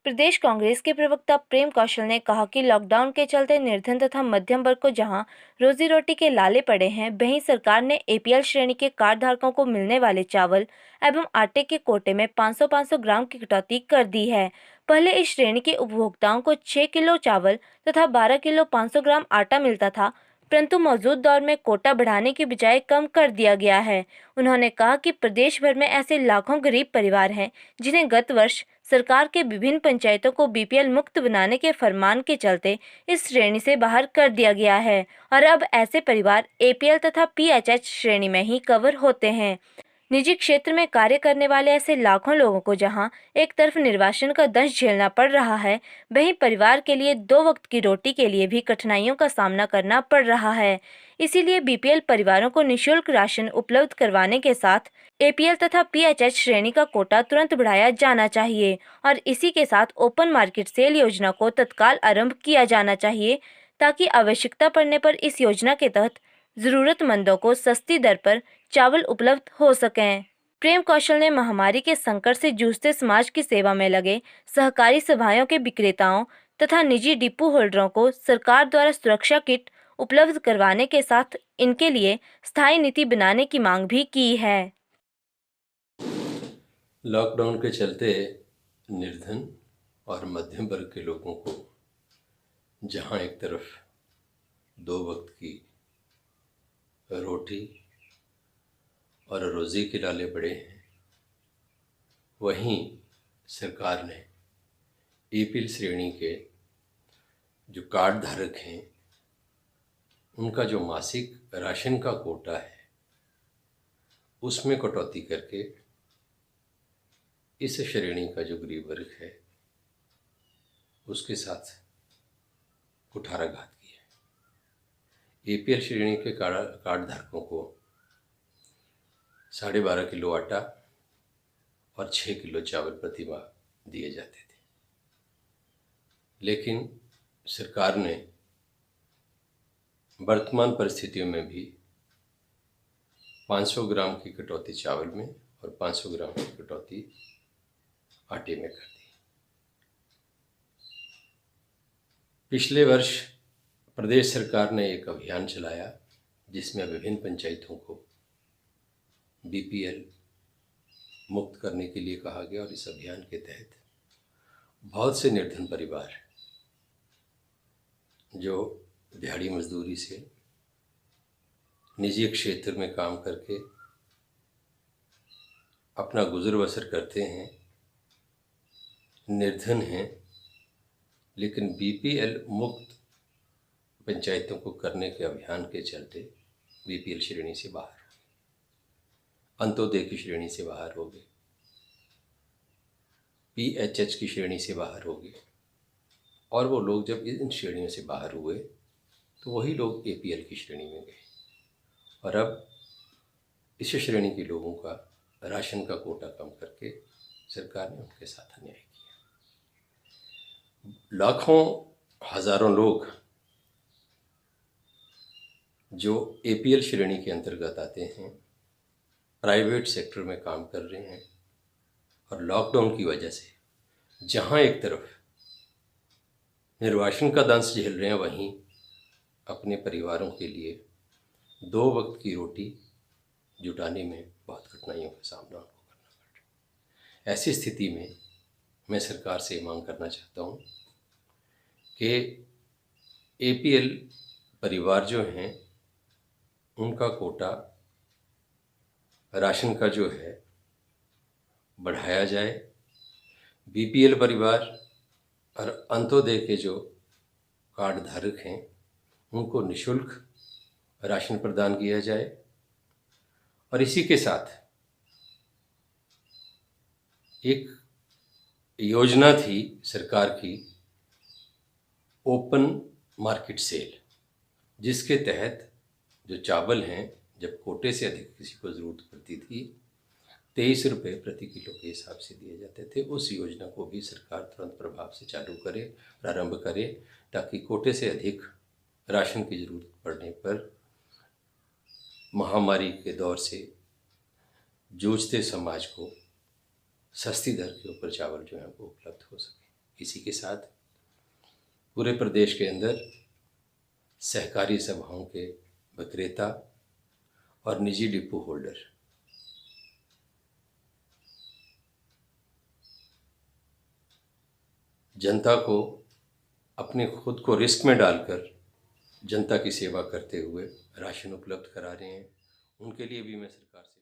प्रदेश कांग्रेस के प्रवक्ता प्रेम कौशल ने कहा कि लॉकडाउन के चलते निर्धन तथा मध्यम वर्ग को जहां रोजी रोटी के लाले पड़े हैं, वहीं सरकार ने एपीएल श्रेणी के कार्ड धारकों को मिलने वाले चावल एवं आटे के कोटे में 500-500 ग्राम की कटौती कर दी है। पहले इस श्रेणी के उपभोक्ताओं को 6 किलो चावल तथा 12 किलो 500 ग्राम आटा मिलता था, परंतु मौजूद दौर में कोटा बढ़ाने की बजाय कम कर दिया गया है। उन्होंने कहा कि प्रदेश भर में ऐसे लाखों गरीब परिवार हैं जिन्हें गत वर्ष सरकार के विभिन्न पंचायतों को बीपीएल मुक्त बनाने के फरमान के चलते इस श्रेणी से बाहर कर दिया गया है और अब ऐसे परिवार एपीएल तथा पीएचएच श्रेणी में ही कवर होते हैं। निजी क्षेत्र में कार्य करने वाले ऐसे लाखों लोगों को जहां एक तरफ निर्वासन का दंश झेलना पड़ रहा है, वहीं परिवार के लिए 2 वक्त की रोटी के लिए भी कठिनाइयों का सामना करना पड़ रहा है। इसीलिए बीपीएल परिवारों को निःशुल्क राशन उपलब्ध करवाने के साथ एपीएल तथा पीएचएच श्रेणी का कोटा तुरंत बढ़ाया जाना चाहिए और इसी के साथ ओपन मार्केट सेल योजना को तत्काल आरंभ किया जाना चाहिए, ताकि आवश्यकता पड़ने पर इस योजना के तहत जरूरतमंदों को सस्ती दर पर चावल उपलब्ध हो सकें। प्रेम कौशल ने महामारी के संकट से जूझते समाज की सेवा में लगे सहकारी सभाओं के विक्रेताओं तथा निजी डिपो होल्डरों को सरकार द्वारा सुरक्षा किट उपलब्ध करवाने के साथ इनके लिए स्थायी नीति बनाने की मांग भी की है। लॉकडाउन के चलते निर्धन और मध्यम वर्ग के लोगों को जहां एक तरफ 2 वक्त की रोटी और रोज़ी के लाले पड़े हैं, वहीं सरकार ने एपीएल श्रेणी के जो कार्ड धारक हैं उनका जो मासिक राशन का कोटा है उसमें कटौती करके इस श्रेणी का जो गरीब वर्ग है उसके साथ कुठाराघात किया है। एपीएल श्रेणी के कार्ड धारकों को 12.5 किलो आटा और 6 किलो चावल प्रति माह दिए जाते थे, लेकिन सरकार ने वर्तमान परिस्थितियों में भी 500 ग्राम की कटौती चावल में और 500 ग्राम की कटौती आटे में कर दी। पिछले वर्ष प्रदेश सरकार ने एक अभियान चलाया जिसमें विभिन्न पंचायतों को बीपीएल मुक्त करने के लिए कहा गया और इस अभियान के तहत बहुत से निर्धन परिवार जो दिहाड़ी मजदूरी से निजी क्षेत्र में काम करके अपना गुजर बसर करते हैं, निर्धन हैं, लेकिन बीपीएल मुक्त पंचायतों को करने के अभियान के चलते बीपीएल श्रेणी से बाहर, अंत्योदय की श्रेणी से बाहर हो गए, पीएचएच की श्रेणी से बाहर हो गए और वो लोग जब इन श्रेणियों से बाहर हुए तो वही लोग एपीएल की श्रेणी में गए और अब इस श्रेणी के लोगों का राशन का कोटा कम करके सरकार ने उनके साथ अन्याय किया। लाखों हजारों लोग जो एपीएल श्रेणी के अंतर्गत आते हैं प्राइवेट सेक्टर में काम कर रहे हैं और लॉकडाउन की वजह से जहां एक तरफ निर्वासन का दंश झेल रहे हैं, वहीं अपने परिवारों के लिए 2 वक्त की रोटी जुटाने में बहुत कठिनाइयों का सामना उनको करना पड़ रहा है। ऐसी स्थिति में मैं सरकार से मांग करना चाहता हूँ कि एपीएल परिवार जो हैं उनका कोटा राशन का जो है बढ़ाया जाए। बीपीएल परिवार और अंत्योदय के जो कार्ड धारक हैं उनको निःशुल्क राशन प्रदान किया जाए और इसी के साथ एक योजना थी सरकार की ओपन मार्केट सेल, जिसके तहत जो चावल हैं जब कोटे से अधिक किसी को ज़रूरत पड़ती थी 23 रुपये प्रति किलो के हिसाब से दिए जाते थे। उस योजना को भी सरकार तुरंत प्रभाव से चालू करे, प्रारंभ करे, ताकि कोटे से अधिक राशन की ज़रूरत पड़ने पर महामारी के दौर से जूझते समाज को सस्ती दर के ऊपर चावल जो है वो उपलब्ध हो सके। इसी के साथ पूरे प्रदेश के अंदर सहकारी सभाओं के विक्रेता और निजी डिपो होल्डर जनता को अपने खुद को रिस्क में डालकर जनता की सेवा करते हुए राशन उपलब्ध करा रहे हैं, उनके लिए भी मैं सरकार से